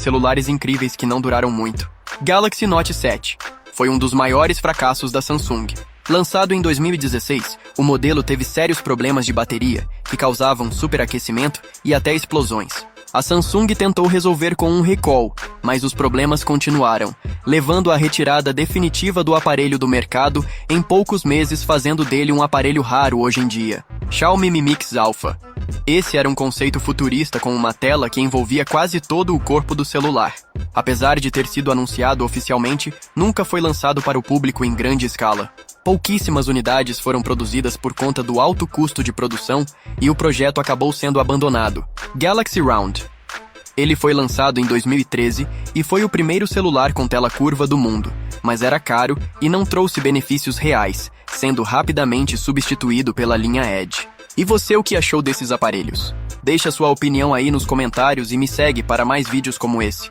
celulares incríveis que não duraram muito. Galaxy Note 7 foi um dos maiores fracassos da Samsung. Lançado em 2016, o modelo teve sérios problemas de bateria, que causavam superaquecimento e até explosões. A Samsung tentou resolver com um recall, mas os problemas continuaram, levando à retirada definitiva do aparelho do mercado em poucos meses, fazendo dele um aparelho raro hoje em dia. Xiaomi Mi Mix Alpha. Esse era um conceito futurista com uma tela que envolvia quase todo o corpo do celular. Apesar de ter sido anunciado oficialmente, nunca foi lançado para o público em grande escala. Pouquíssimas unidades foram produzidas por conta do alto custo de produção e o projeto acabou sendo abandonado. Galaxy Round. Ele foi lançado em 2013 e foi o primeiro celular com tela curva do mundo, mas era caro e não trouxe benefícios reais, sendo rapidamente substituído pela linha Edge. E você, o que achou desses aparelhos? Deixa sua opinião aí nos comentários e me segue para mais vídeos como esse.